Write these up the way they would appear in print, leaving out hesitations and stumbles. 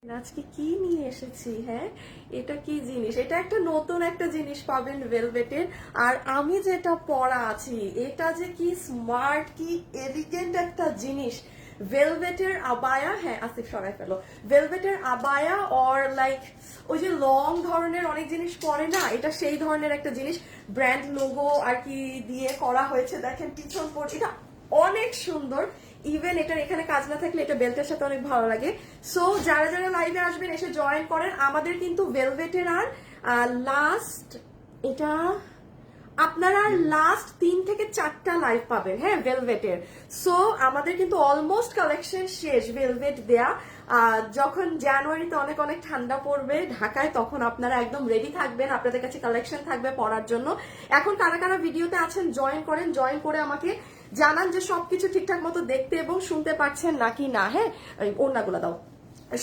আজকে কি নিয়ে এসেছি? হ্যাঁ, এটা কি জিনিস? এটা একটা নতুন একটা জিনিস পাবেন ভেলভেটের। আর আমি যেটা পরা আছি এটা যে কি স্মার্ট, কি এলিগেন্ট একটা জিনিস। ভেলভেটের আবায়া, হ্যাঁ আসিফ সরাই ফেলো। ভেলভেটের আবায়া অর লাইক ওই যে লং ধরনের অনেক জিনিস পরে না, এটা সেই ধরনের একটা জিনিস। ব্র্যান্ড লোগো আর কি দিয়ে করা হয়েছে, দেখেন পিছন পর এটা অনেক সুন্দর। ইভেন এটার এখানে কাজ না থাকলে এটা বেল্টের সাথে অনেক ভালো লাগে। সো যারা যারা লাইভে আসবেন এসে জয়েন করেন। আমাদের কিন্তু ভেলভেটের আর লাস্ট এটা আপনারা লাস্ট 3 থেকে 4টা লাইভ পাবেন, হ্যাঁ ভেলভেটের। সো আমাদের কিন্তু অলমোস্ট কালেকশন শেষ ভেলভেট দেয়া। যখন জানুয়ারিতে অনেক অনেক ঠান্ডা পড়বে ঢাকায়, তখন আপনারা একদম রেডি থাকবেন, আপনাদের কাছে কালেকশন থাকবে পরার জন্য। এখন কারা কারা ভিডিওতে আছেন জয়েন করেন, জয়েন করে আমাকে জানান যে সবকিছু ঠিকঠাক মতো দেখতে এবং শুনতে পাচ্ছেন নাকি না। হ্যাঁ, ওড়নাগুলো দাও।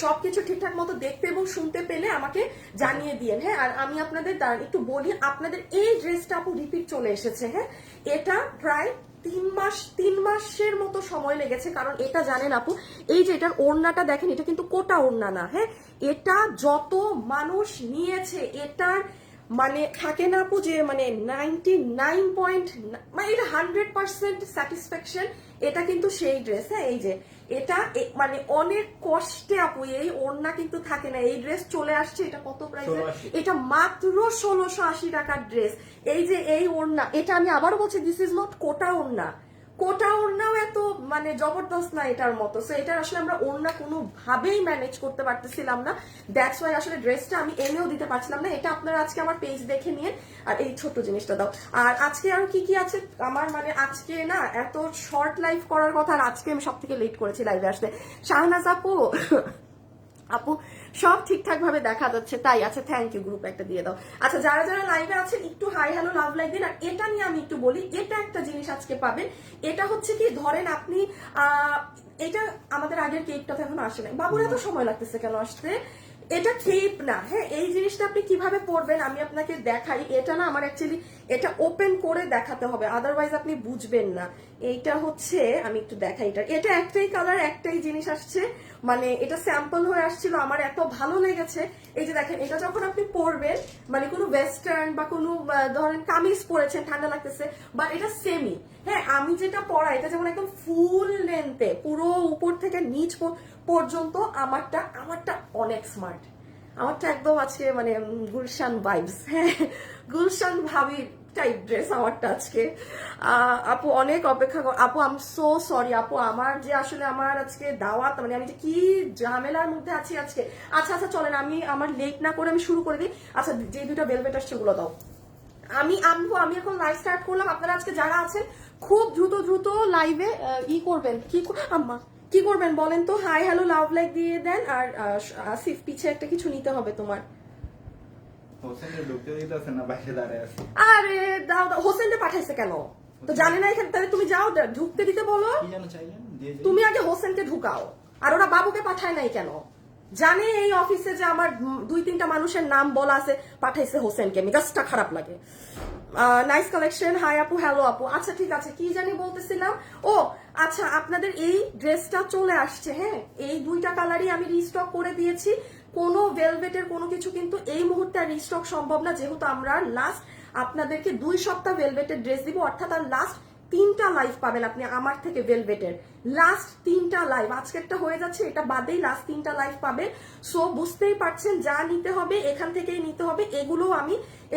সবকিছু ঠিকঠাক মতো দেখতে এবং শুনতে পেলে আমাকে জানিয়ে দিয়েন। হ্যাঁ, আর আমি আপনাদের একটু বলি, আপনাদের এই ড্রেসটা আপু রিপিট চলে এসেছে। হ্যাঁ, এটা প্রায় 3 মাসের মতো সময় লেগেছে। কারণ এটা জানেন আপু, এই যে এটার ওড়নাটা দেখেন, এটা কিন্তু কোটা ওড়না না। হ্যাঁ, এটা যত মানুষ নিয়েছে এটার মানে থাকে না আপু যে মানে 99 মানে এটা 100% স্যাটিসফ্যাকশন। এটা কিন্তু সেই ড্রেস। হ্যাঁ, এই যে এটা মানে অনেক কষ্টে আপু এই ওড়না কিন্তু থাকে না। এই ড্রেস চলে আসছে, এটা কত প্রাইসে? এটা মাত্র 1680 টাকার ড্রেস। এই যে এই ওড়না, এটা আমি আবারও বলছি দিস ইজ নট কোটা ওড়না। কোটা ওড়নাও এত মানে জবরদস্ত না এটার মতো। সো এটা আসলে আমরা ওড়না কোনোভাবেই ম্যানেজ করতে পারতেছিলাম না। দ্যাটস ওয়াই আসলে ড্রেসটা আমি এনেও দিতে পারছিলাম না। এটা আপনারা আজকে আমার পেজ দেখে নিন। আর এই ছোট্ট জিনিসটা দাও। আর আজকে আর কি কি আছে আমার, মানে আজকে না এত শর্ট লাইভ করার কথা, আর আজকে আমি সব থেকে লেট করেছি লাইভে আসতে। শাহনাজ আপু আপু সব ঠিকঠাক ভাবে দেখা যাচ্ছে তাই? আচ্ছা থ্যাংক ইউ, গ্রুপ একটা দিয়ে দাও। আচ্ছা যারা যারা লাইভে আছেন একটু হাই হ্যালো লাভ লাইক দিন। আর এটা নিয়ে আমি একটু বলি, এটা একটা জিনিস আজকে পাবেন। এটা হচ্ছে কি, ধরেন আপনি এটা আমাদের আগের কেকটা তো এখন আসে নাই। বাবুর এত সময় লাগতেছে কেন আসতে? এটা কেপ না। হ্যাঁ, এই জিনিসটা আপনি কিভাবে পরবেন আমি আপনাকে দেখাই। এটা না আমার অ্যাকচুয়ালি এটা ওপেন করে দেখাতে হবে, আদারওয়াইজ আপনি বুঝবেন না। এইটা হচ্ছে আমি একটু দেখাই। এটা একটাই কালার, একটাই জিনিস আসছে, মানে এটা স্যাম্পল হয়ে আসছিল, আমার এত ভালো লেগেছে। এই যে দেখেন, এটা যখন আপনি পরবেন মানে কোনো ওয়েস্টার্ন বা কোনো ধরেন কামিজ পরেছেন ঠান্ডা লাগতেছে, বা এটা সেমি। হ্যাঁ, আমি যেটা পরা এটা যেমন একদম ফুল লেন্থে পুরো উপর থেকে নিচ পর্যন্ত, আমারটা অনেক স্মার্ট। আমারটা একদম আছে মানে গুলশান ভাইবস। হ্যাঁ, গুলশান ভাবির টাইপ ড্রেস আমারটা আজকে। আপু অনেক অপেক্ষা আপু, আই এম সো সরি আপু, আমার যে আসলে আমার আজকে দাওয়াত, মানে আমি যে কি ঝামেলার মধ্যে আছি আজকে। আচ্ছা আচ্ছা চলেন, আমি আমার লেট না করে আমি শুরু করে দিই। আচ্ছা যে দুটো ভেলভেট আসছে ওগুলো দাও। আমি এখন লাইভ স্টার্ট করলাম। আপনারা আজকে যারা আছেন খুব দ্রুত দ্রুত লাইভে করবেন। আম্মা কি করবেন বলেন তো? হাই হ্যালো লাভ লাইক দিয়ে দেন। আর আসিফ পিছে একটা কিছু নিতে হবে তোমার। আরে দাও দাও, হোসেনকে পাঠাইছে কেন তো জানে না এখানে? তাহলে তুমি যাও ঢুকতে দিতে বলো। তুমি আগে হোসেনকে ঢুকাও। আর ওরা বাবুকে পাঠায় নাই কেন? জানে এই অফিসে যে আমার 2-3টা মানুষের নাম বলা আছে, পাঠাইছে হোসেনকে। মেজাজটা খারাপ লাগে। Nice collection. হাই আপু, হ্যালো আপু। আচ্ছা ঠিক আছে, কি জানি বলতেছিলাম। ও আচ্ছা, আপনাদের এই ড্রেসটা চলে আসছে। হ্যাঁ, এই 2টা কালারই আমি রিস্টক করে দিয়েছি। কোনো ভেলভেটের কোনো কিছু কিন্তু এই মুহূর্তে আর রিস্টক সম্ভব না, যেহেতু আমরা লাস্ট আপনাদেরকে 2 সপ্তাহ ভেলভেটের ড্রেস দিব। অর্থাৎ আর লাস্ট 3টা লাইভ পাবেন আপনি আমার থেকে ভেলভেটের। লাস্ট 3টা লাইভ, আজকে একটা হয়ে যাচ্ছে, এটা বাদেই লাস্ট 3টা লাইভ পাবেন। সো বুঝতেই পারছেন, যা নিতে হবে এখান থেকেই নিতে হবে। এগুলো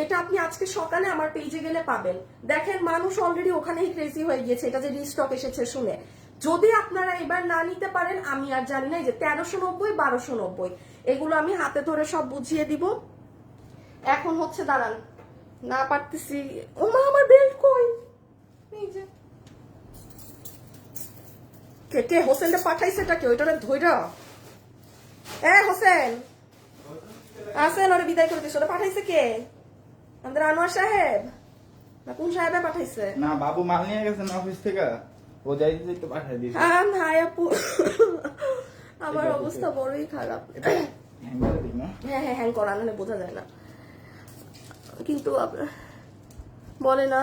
এটা আপনি আজকে সকালে আমার পেজে গেলে পাবেন। দেখেন মানুষ অলরেডি ওখানেই ক্রেজি হয়ে গিয়েছে এটা যে রিস্টক এসেছে শুনে। যদি আপনারা এবার না নিতে পারেন আমি আর জানি না। যে 1390, 1290 এগুলো আমি হাতে ধরে সব বুঝিয়ে দিব। এখন হচ্ছে দাঁড়ান, না পারতেছি। ও মা, আমার বেল্ট কই? এই যে কে হোসেনটা পাঠাইছে, এটা কে? ওইটা ধইরা হোসেন আসেন, ওরা বিদায় করে দিছে। ওটা পাঠাইছে কে? আমাদের আনোয়ার সাহেব না কোন সাহেবে পাঠাইছে? না, বাবু মাল নিয়ে গেছে না অফিস থেকে, ও যাইতে যাইতে পাঠাই দিয়েছে। হাই আপু, আমার অবস্থা বড়ই খারাপ। হ্যাঁ হ্যাঁ হ্যাং করা নাহলে বোঝা যায় না। কিন্তু বলে না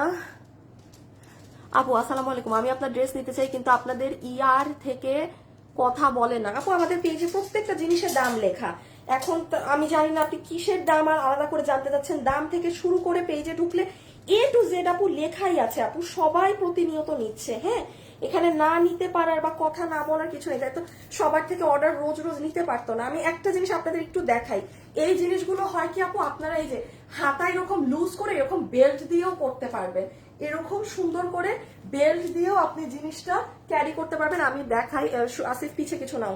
আপু আসসালামু আলাইকুম, আমি আপনার ড্রেস নিতে চাই, কিন্তু আপনাদের ইয়ার থেকে কথা বলে না আপু। আমাদের পেজে প্রত্যেকটা জিনিসের দাম লেখা। এখন আমি জানি না আপনি কিসের দাম আর আলাদা করে জানতে চাচ্ছেন। দাম থেকে শুরু করে পেজে ঢুকলে A to Z আপু লেখাই আছে আপু। সবাই প্রতিনিয়ত নিচ্ছে। হ্যাঁ, এখানে না নিতে পারার বা কথা না বলার কিছু নেই। তাই তো সবার থেকে অর্ডার রোজ রোজ নিতে পারতো না। আমি একটা জিনিস আপনাদের একটু দেখাই। এই জিনিসগুলো হয় কি আপু, আপনারা এই যে হাতায় এরকম লুজ করে এরকম বেল্ট দিয়েও করতে পারবেন। এরকম সুন্দর করে বেল্ট দিয়েও আপনি জিনিসটা ক্যারি করতে পারবেন। আমি দেখাই। আসিফ পিছে কিছু নাও।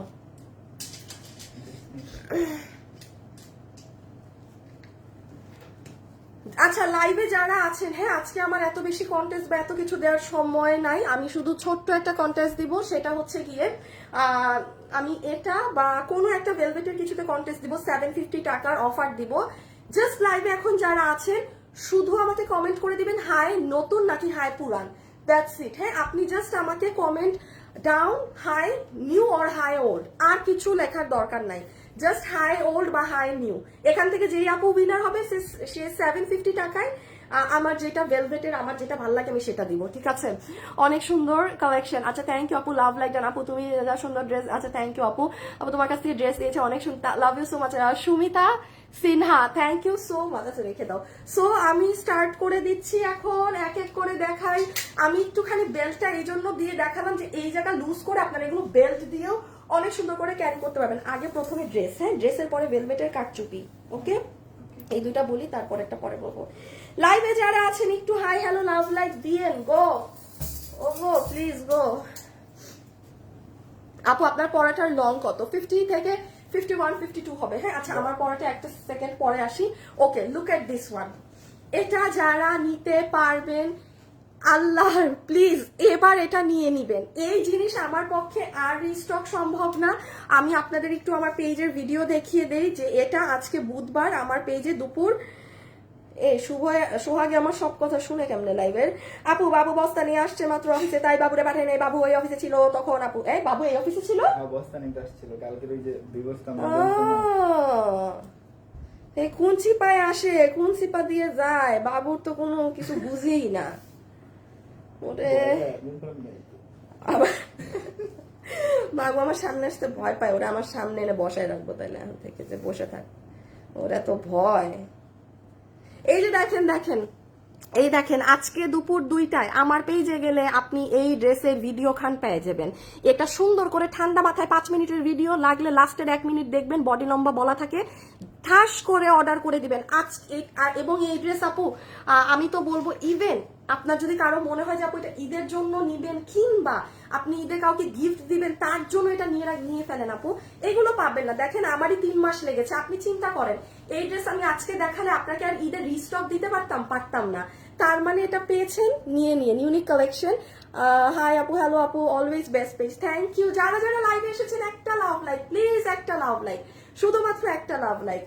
আচ্ছা, লাইভে যারা আছেন, হ্যাঁ আজকে আমার এত বেশি কন্টেস্ট বা এত কিছু দেওয়ার সময় নাই। আমি শুধু ছোট্ট একটা কন্টেস্ট দিব। সেটা হচ্ছে গিয়ে আমি এটা বা কোনো একটা ভেলভেটের কিছুতে কন্টেস্ট দিব। 750 টাকার অফার দিব। জাস্ট লাইভে এখন যারা আছেন শুধু আমাকে কমেন্ট করে দিবেন হাই নতুন নাকি হাই পুরান, দ্যাটস ইট। হ্যাঁ, আপনি জাস্ট আমাকে comment down hi new or hi old, আর কিছু লেখার দরকার নাই। জাস্ট হাই ওল্ড বা হাই নিউ। এখান থেকে যেই আপু উইনার হবে সে 750 টাকায় আমার যেটা ভেলভেটের আমার যেটা ভালো লাগে আমি সেটা দিব। ঠিক আছে, অনেক সুন্দর কালেকশন। আচ্ছা, থ্যাংক ইউ আপু, লাভ লাইক ডান আপু, তুমি যা সুন্দর ড্রেস। আচ্ছা, থ্যাংক ইউ আপু, আপু তোমার কাছ থেকে ড্রেস দিয়েছে অনেক সুন্দর, love you so much. Sumita Sinha, thank you so much. আচ্ছা, রেখে দাও। সো আমি স্টার্ট করে দিচ্ছি এখন, এক এক করে দেখাই। আমি একটুখানি বেল্টটা এই জন্য দিয়ে দেখালাম যে এই জায়গা লুজ করে আপনারা এগুলো বেল্ট দিয়েও অনেক সুন্দর করে ক্যারি করতে পারবেন। আগে প্রথমে ড্রেস, হ্যাঁ ড্রেসের পরে ভেলভেটের কাটচুপি। ওকে, এই দুইটা বলি, তারপর একটা পরে বলবো। লাইভে যারা আছেন একটু হাই হ্যালো লাভ লাইক দিয়েন গো। ও গো, প্লিজ গো। আপু আপনার পড়াটার লং কত? 50 থেকে 51 52 হবে। হ্যাঁ, আচ্ছা আমার পড়াটা একটা সেকেন্ড পরে আসি। ওকে, লুক এট দিস ওয়ান। এটা যারা নিতে পারবেন আল্লাহর প্লিজ এবার এটা নিয়ে নিবেন। এই জিনিস আমার পক্ষে আর রিস্টক সম্ভব না। আমি আপনাদের একটু আমার পেজের ভিডিও দেখিয়ে দেই যে এটা আজকে বুধবার আমার পেজে দুপুর সোহাগে আমার সব কথা শুনে কেমনে লাইভের। আপু বাবু বস্তা নিয়ে আসছে মাত্র অফিসে, তাই বাবুরে পাঠায় নাই। বাবু ওই অফিসে ছিল তখন। আপু এই বাবু এই অফিসে ছিল, বস্তা নিতে আসছিল কালকে ওই যে বিবস্তা এই কোন চিপায় আসে কোন চিপা দিয়ে যায়, বাবুর তো কোনো কিছু বুঝেই না। ওরে বাবু আমার সামনে আসতে ভয় পায়। ওরা আমার সামনে এনে বসায় রাখবো তাইলে এখন থেকে, যে বসে থাক, ওরা তো ভয়। এই যে দেখেন দেখেন, এই দেখেন আজকে দুপুর 2টায় আমার পেজে গেলে আপনি এই ড্রেসের ভিডিও খান পেয়ে যাবেন। এটা সুন্দর করে ঠান্ডা মাথায় 5 মিনিটের ভিডিও, লাগলে লাস্টের 1 মিনিট দেখবেন, বডি লম্বা বলা থাকে, ঠাস করে অর্ডার করে দিবেন আজকে। এবং এই ড্রেস আপু আমি তো বলবো ইভেন আপনার যদি কারো মনে হয় যে আপু এটা ঈদের জন্য নিবেন কিংবা আপনি ঈদে কাউকে গিফট দিবেন তার জন্য এটা নিয়ে ফেলেন আপু, এগুলো পাবেন না। দেখেন আমারই 3 মাস লেগেছে। আপনি চিন্তা করেন এই ড্রেস আমি আজকে দেখালে আপনাকে আর ঈদের রিস্টক দিতে পারতাম না। তার মানে এটা পেয়েছেন, নিয়ে ইউনিক কালেকশন। হাই আপু, হ্যালো আপু, always best page, thank you. যারা যারা লাইভে এসেছেন একটা লাভ লাইক প্লিজ, একটা লাভ লাইক, শুধুমাত্র একটা লাভ লাইক।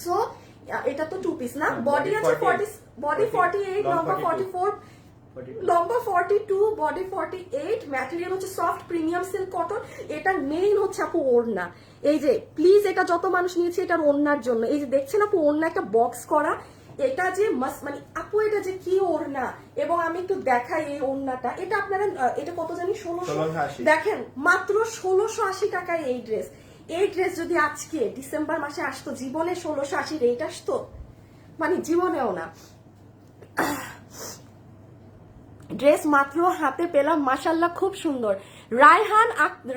সো এটা তো 2 পিস না, বডি আছে 40, বডি 48, লম্বা 44, লম্বা 42, বডি 48, ম্যাটেরিয়াল হচ্ছে সফট প্রিমিয়াম সিল্ক কটন। এটার মেইন হচ্ছে আপু ওড়না। এই যে প্লিজ এটা যত মানুষ নিয়েছে এটার ওড়নার জন্য। এই যে দেখছেন আপু ওড়না একটা বক্স করা, এটা যে মানে আপু এটা যে কি ওড়না। এবং আমি একটু দেখাই এই ওড়নাটা, এটা আপনারা এটা কত জানি 1680, দেখেন মাত্র 1680 টাকায় এই ড্রেস। এই ড্রেস যদি আজকে ডিসেম্বর মাসে আসতো, জীবনে 1680 রেট আসতো, মানে জীবনেও না। ড্রেস মাত্র হাতে পেলাম, মাশাল্লাহ খুব সুন্দর।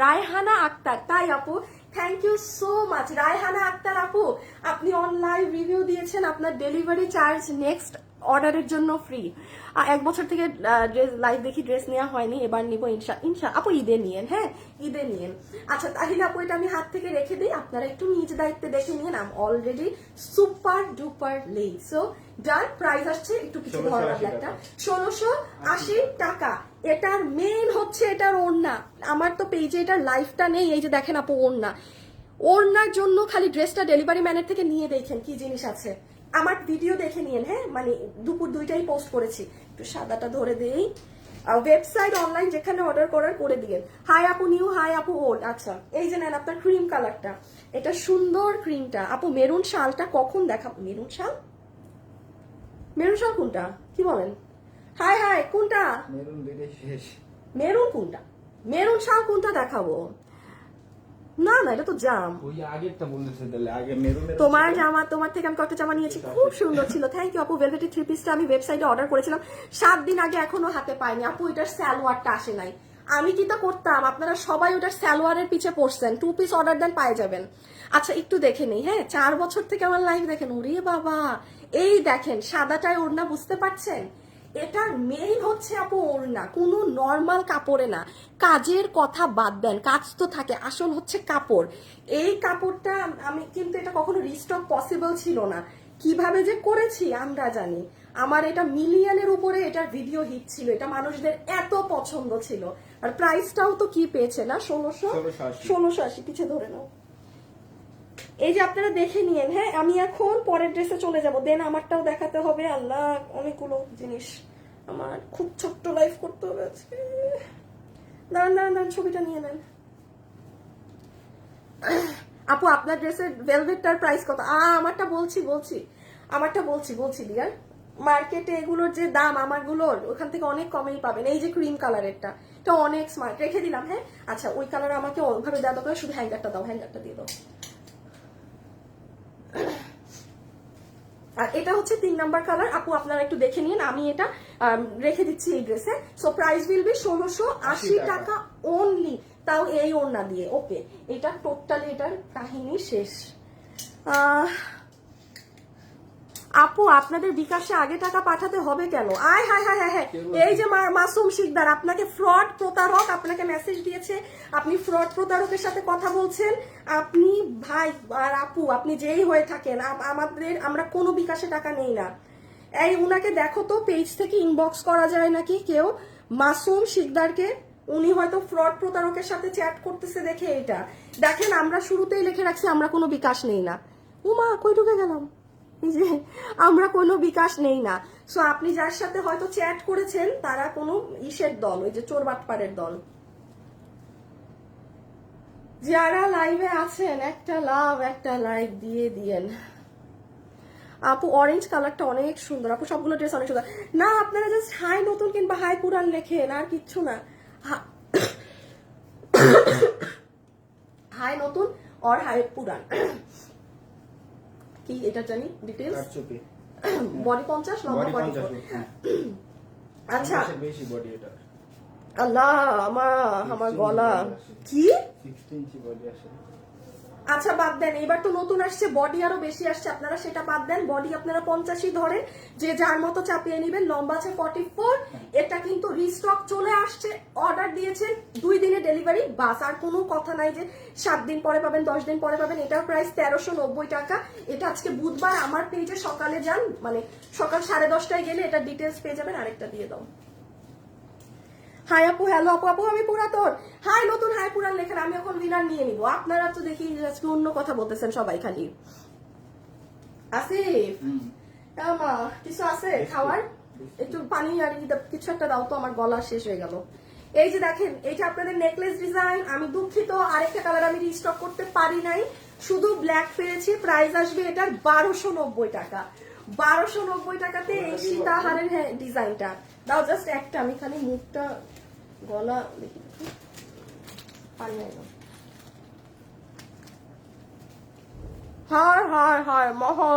রায়হানা আক্তার, তাই আপু thank you so much. Raihana Akter আপু আপনি অনলাইন রিভিউ দিয়েছেন, আপনার ডেলিভারি চার্জ নেক্সট অর্ডারের জন্য ফ্রি। 1 বছর থেকে লাইভ দেখি ড্রেস নেওয়া হয়নি, এবার নিব ইনশা আপু ঈদে নিয়েন। হ্যাঁ ঈদে নিয়েন। আচ্ছা তাহলে আপু এটা আমি হাত থেকে রেখে দিই, আপনারা একটু নিজ দায়িত্বে দেখে নিয়েন। আম অলরেডি সুপার ডুপার লেই। সো ডান, প্রাইস আসছে একটু কিছু ধরনের একটা 1680 টাকা। এটার মেইন হচ্ছে এটার ওড়না। আমার তো পেজে এটার লাইফটা নেই, এই যে দেখেন আপু ওড়না, ওড়নার জন্য খালি ড্রেসটা ডেলিভারি ম্যানের থেকে নিয়ে দেখেন কি জিনিস আছে। আমার ভিডিও দেখে নিয়েন। হ্যাঁ মানে দুপুর 2টায় পোস্ট করেছি। একটু সাদাটা ধরে দেই। ওয়েবসাইট অনলাইন যেখানে অর্ডার করার করে দিয়েন। হাই আপু নিউ, হাই আপু ওল্ড। আচ্ছা এই যে নেন আপনার ক্রিম কালারটা, এটা সুন্দর ক্রিমটা। আপু মেরুন শালটা কখন দেখাবো? মেরুন শাল কোনটা কি বলেন? হাই কোনটা? মেরুন দুইটাই শেষ। মেরুন কোনটা? মেরুন শাল কোনটা দেখাবো? না না, এটা তো জাম। ওই আগেরটা বলতেছে তাহলে আগে মেরুনের তোমার জামা, তোমার থেকে আমি কয়েকটা জামা নিয়েছি, খুব সুন্দর ছিল। থ্যাংক ইউ আপু। ভেলভেটের 3 পিসটা আমি ওয়েবসাইটে অর্ডার করেছিলাম 7 দিন আগে, এখনো হাতে পাইনি আপু। এটার সালোয়ারটা আসে নাই। আমি কি তা করতাম, আপনারা সবাই ওটার সালোয়ারের পিছে পড়ছেন। 2 পিস অর্ডার দেন, পায়ে যাবেন। আচ্ছা একটু দেখে নেই, হ্যাঁ 4 বছর থেকে আমার লাইভ দেখেন। ওরে বাবা, এই দেখেন সাদাটায় ওড়না, বুঝতে পারছেন? এটার মেইন হচ্ছে আপু ওড়না, কোনো নর্মাল কাপড়ে না। কাজের কথা বাদ দেন, কাজ তো থাকে, আসল হচ্ছে কাপড়। এই কাপড়টা আমি কিন্তু এটা কখনো রিস্টক পসিবল ছিল না, কিভাবে যে করেছি আমরা জানি। আমার এটা মিলিয়নের উপরে এটার ভিডিও হিট ছিল, এটা মানুষদের এত পছন্দ ছিল। আর প্রাইসটাও তো কি পেয়েছে না, 1680। পিছে ধরে নাও। এই যে আপনারা দেখে নিয়েন, হ্যাঁ আমি এখন পরের ড্রেসে চলে যাব, দেন আমারটাও দেখাতে হবে। আল্লাহ, অনেকগুলো জিনিস, আমার খুব ছোট্ট লাইফ করতে হবে আজকে। দাঁড়ান দাঁড়ান দাঁড়ান, ছবিটা নিয়ে নেন। আপু আপনার ড্রেসের ভেলভেটটার প্রাইস কত? আমারটা বলছি ডিয়ার। মার্কেটে এগুলোর যে দাম আমারগুলোর ওখান থেকে অনেক কমেই পাবেন। এই যে ক্রিম কালারেরটা, এটা অনেক স্মার্ট, রেখে দিলাম। হ্যাঁ আচ্ছা, ওই কালার আমাকে ওইভাবে দেওয়া দরকার, শুধু হ্যাঙ্গারটা দাও, হ্যাঙ্গারটা দিয়ে দাও। আর এটা হচ্ছে 3 নাম্বার কালার। আপু আপনারা একটু দেখে নিন, আমি এটা রেখে দিচ্ছি এই ড্রেসে। সো প্রাইস উইল বি 1680 টাকা অনলি, তাও এই ওড়না দিয়ে। ওকে, এটা টোটালি এটার কাহিনী শেষ। আপু আপনাদের বিকাশে আগে টাকা পাঠাতে হবে কেন? আয় হায় হায় হায় হায়, এই যে মাসুম শিকদার আপনাকে ফ্রড প্রতারক আপনাকে মেসেজ দিয়েছে, আপনি ফ্রড প্রতারকের সাথে কথা বলছেন। আপনি ভাই আর আপু, আপনি যেই হয়ে থাকেন, আমরা কোনো বিকাশে টাকা নেই না। এই উনাকে দেখো তো, পেজ থেকে ইনবক্স করা যায় নাকি কেউ মাসুম শিকদারকে? উনি হয়তো ফ্রড প্রতারকের সাথে চ্যাট করতেছে দেখে এটা দেখেন। আমরা শুরুতেই লিখে রাখছি আমরা কোনো বিকাশ নেই না। উমা, কই ঢুকে গেলাম? যে আমরা কোনো বিকাশ নেই না। সো আপনি যার সাথে হয়তো চ্যাট করেছেন তারা কোনো ইসের দল, ওই যে চোর বাটপাড়ের দল। যারা লাইভে আছেন একটা লাভ, একটা লাইক দিয়ে দিয়েন। আপু অরেঞ্জ কালারটা অনেক সুন্দর আপু, সবগুলো ড্রেস অনেক সুন্দর। না আপনারা জাস্ট হাই নতুন কিংবা হাই পুরান লেখেন, আর কিচ্ছু না। হাই নতুন আর হাই পুরান। কি এটা জানি ডিটেইলস। বডি 50, লম্বা বডি। আচ্ছা বেশি বডি এটা। আল্লাহ, আমার গলা কি 16 ইঞ্চি বডি আসে। আচ্ছা বাদ দেন, এবার তো নতুন আসছে, বডি আরো বেশি আসছে, আপনারা সেটা বাদ দেন। বডি আপনারা 85 ধরেন, যে যার মতো চাপিয়ে নেবেন। লম্বা আছে 44। এটা কিন্তু রিস্টক চলে আসছে, অর্ডার দিয়েছেন 2 দিনে ডেলিভারি, বাস। আর কোনো কথা নাই যে 7 দিন পরে পাবেন, 10 দিন পরে পাবেন। এটার প্রাইস 1390 টাকা। এটা আজকে বুধবার, আমার পেজে সকালে যান, মানে সকাল 10:30টায় গেলে এটা ডিটেলস পেয়ে যাবেন। আরেকটা দিয়ে দাও। হাই আপু, হ্যালো আপু। আপু আমি পুরাতন, হাই নতুন, হাই পুরান লেখেন, আমি এখন উইনার নিয়ে নিব। আপনারা তো দেখি আজকে অন্য কথা বলতেছেন সবাই খালি। আসিফ মা, কিছু আছে খাওয়ার? একটু পানি আর কিছু একটা দাও তো, আমার গলা শেষ হয়ে গেল। এই যে দেখেন, এইটা আপনাদের নেকলেস ডিজাইন। আমি দুঃখিত, আরেকটা কালার আমি রিস্টক করতে পারি নাই, শুধু ব্ল্যাক পেয়েছি। প্রাইস আসবে এটার 1290 টাকা। 1290 টাকাতে এই সীতাহারের ডিজাইনটা দাও। জাস্ট একটা, আমি খালি মুখটা গলা দেখি পানি নাই। হায় হায় হায় মহা,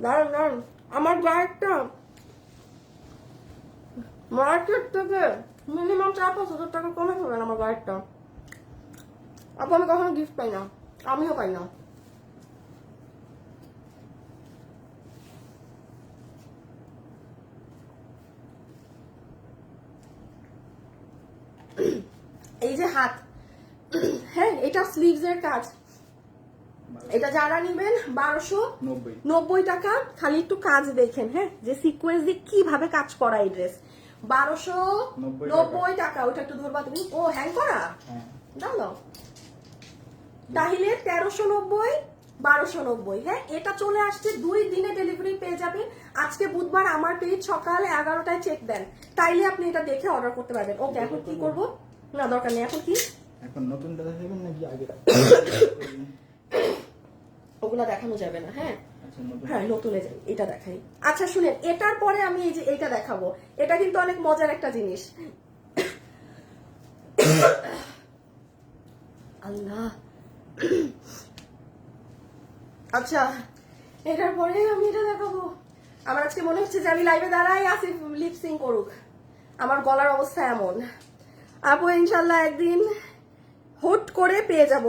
দাঁড়ান দাঁড়ান, আমার গায়েরটা মার্কেট থেকে মিনিমাম 4-5 হাজার টাকা কমে পাবেন আমার গায়েরটা। আপু আমি কখনো গিফট পাই না, আমিও পাই না। এই যে হাত, হ্যাঁ এটা স্লিভস এর কাজ। এটা যারা নিবেন 1290 টাকা। খালি একটু কাজ দেখেন, হ্যাঁ যে সিকোয়েন্স দিয়ে কিভাবে কাজ করা এই ড্রেস। 1290 টাকা। ওটা একটু ধরবা তুমি। ও হ্যাং করা, দাও। তাহলে 1390, 1290। হ্যাঁ এটা চলে আসছে, 2 দিনে ডেলিভারি পেয়ে যাবেন। আজকে বুধবার, আমার পেজ সকাল 11টায় চেক দেন, তাইলে আপনি এটা দেখে অর্ডার করতে পারবেন। ওকে এখন কি করব? না দরকার নেই। এখন কি, এখন নতুনটা দেখাবেন নাকি আগে? ওগুলা দেখানো যাবে না, হ্যাঁ আচ্ছা নতুন হ্যাঁ নতুনে যাই, এটা দেখাই। আচ্ছা শুনেন, এটার পরে আমি এই যে এইটা দেখাবো, এটা কিন্তু অনেক মজার একটা জিনিস। আল্লাহ। আচ্ছা এটার পরে আমি এটা দেখাবো। আমার আজকে মনে হচ্ছে যে আমি লাইভে দাঁড়াই আসি, লিপসিং করুক, আমার গলার অবস্থা এমন। আপু ইনশাল্লাহ একদিন হুট করে পেয়ে যাব,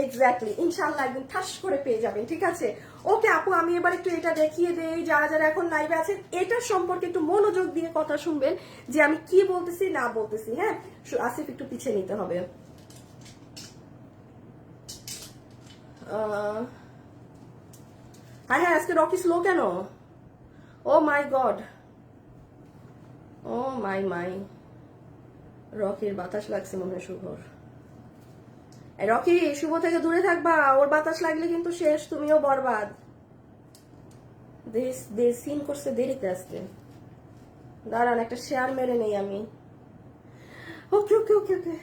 এক্স্যাক্টলি ইনশাল্লাহ একদিন ঠাস করে পেয়ে যাবেন, ঠিক আছে? ওকে আপু, আমি এবার একটু এটা দেখিয়ে দেই, যারা যারা এখন লাইভে আছেন এটার সম্পর্কে একটু মনোযোগ দিয়ে কথা শুনবেন যে আমি কি বলতেছি না বলতেছি, হ্যাঁ? আসিফ একটু পিছিয়ে নিতে হবে। হ্যাঁ হ্যাঁ, আজকে রকি স্লো কেন? ও মাই গড, ও মাই, রকির বাতাস লাগছে মনে হয় শুভর। রকি, শুভ থেকে দূরে থাকবা, ওর বাতাস লাগলে কিন্তু শেষ, তুমিও বরবাদ। সিন করছে দেরিতে আসতে, দাঁড়ান একটা শেয়ার মেরে নেই আমি। ওকে ওকে ওকে ওকে,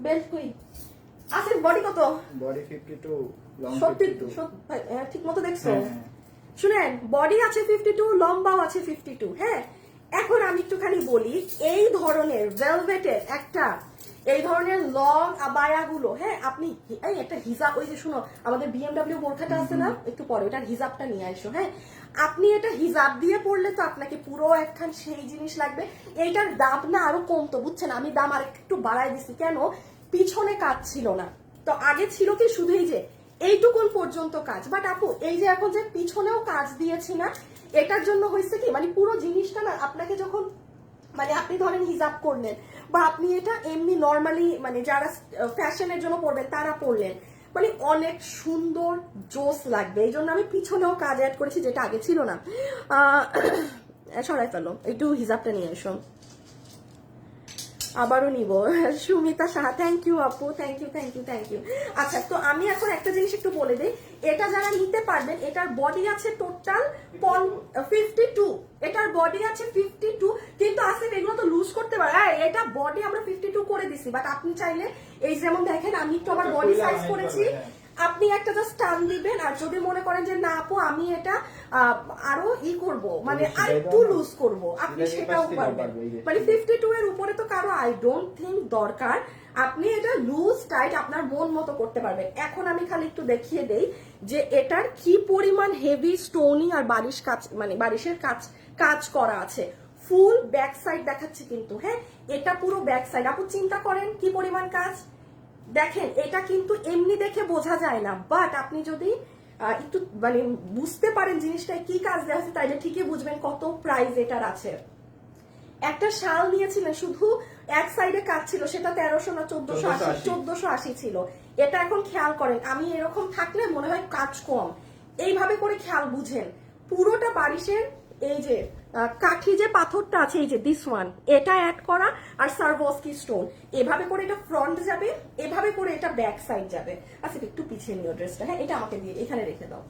বেল্ট কই? আসিফ বডি কত? বডি 52, লং সত্যি 52। ঠিক মতো দেখছো? হ্যাঁ। শুনেন, বডি আছে 52, লম্বাও আছে 52, হ্যাঁ? এখন আমি একটুখানি বলি, এই ধরনের ভেলভেটের একটা, এই ধরনের লং আবায়াগুলো, হ্যাঁ আপনি এই একটা হিজাব, ওই যে শুনো আমাদের বিএমডব্লিউ বোরখাটা আছে না, একটু পরে ওটার হিজাবটা নিয়ে আসো, হ্যাঁ? আপনি এটা হিজাব দিয়ে পড়লে তো আপনাকে পুরো একখান সেই জিনিস লাগবে। এইটার দাম না আরো কমতো, বুঝছেন? আমি দাম আর একটু বাড়াই দিছি, কেন? পিছনে কাজ ছিল না তো, আগে ছিল কি শুধু এই যে এইটুকুন পর্যন্ত কাজ, বাট আপু এই যে এখন যে পিছনেও কাজ দিয়েছি না, এটার জন্য হয়েছে কি, মানে পুরো জিনিসটা না আপনাকে যখন, মানে আপনি ধরেন হিজাব করলেন বা আপনি এটা এমনি নর্মালি মানে যারা ফ্যাশনের জন্য পরবেন তারা পরলেন, মানে অনেক সুন্দর জোস লাগবে। এই জন্য আমি পিছনেও কাজ অ্যাড করেছি, যেটা আগে ছিল না। সরাই ফেলো, একটু হিজাবটা নিয়ে এসো। আবারও নিব। সুমিতা সাহা, থ্যাংক ইউ আপু, thank you thank you thank you. আচ্ছা, তো আমি এখন একটা জিনিস একটু বলে দিই, এটা যারা নিতে পারবেন, এটার বডি আছে টোটাল 52, এটার বডি আছে 52, কিন্তু আসলে এগুলো তো লুজ করতে পারে, এটা বডি আমরা 52 করে দিছি, বাট আপনি চাইলে এই যেমন দেখেন আমি একটু আমার বডি সাইজ করেছি, আপনি একটা জাস্ট টান দিবেন। আর যদি মনে করেন যে না আপু আমি এটা আরো করব, মানে আর একটু লুজ করব, আপনি সেটাও পারবেন। মানে 52 এর উপরে তো কারো আই ডোন্ট থিঙ্ক দরকার, আপনি এটা লুজ টাইট আপনার মন মতো করতে পারবেন। এখন আমি খালি একটু দেখিয়ে দেই যে এটার কি পরিমাণ হেভি স্টোনি আর বারিশ কাজ, মানে বারিশের কাজ করা আছে। ফুল ব্যাক সাইড দেখাচ্ছে কিন্তু, হ্যাঁ এটা পুরো ব্যাক সাইড। আপু চিন্তা করেন কি পরিমাণ কাজ, দেখেন এটা কিন্তু এমনি দেখে বোঝা যায় না, বাট আপনি যদি একটু মানে বুঝতে পারেন জিনিসটায় কি কাজ দেওয়া আছে, তাইলে ঠিকই বুঝবেন কত প্রাইস এটার আছে। একটা শাল নিয়েছিলেন, শুধু এক সাইডে কাজ ছিল, সেটা 1300 না 1480 ছিল। এটা এখন খেয়াল করেন, আমি এরকম থাকলে মনে হয় কাজ কম, এইভাবে করে খেয়াল বুঝেন পুরোটা বারিশের এই যে কাঠি যে পাথরটা আছে, এই যে দিস ওয়ান, এটা অ্যাড করা, আর সার্ভস্কি স্টোন, এভাবে করে এটা ফ্রন্ট যাবে, এভাবে করে এটা ব্যাক সাইড যাবে। আচ্ছা একটু পিছিয়ে নিও ড্রেসটা, হ্যাঁ এটা আমাকে দিয়ে এখানে রেখে দাও,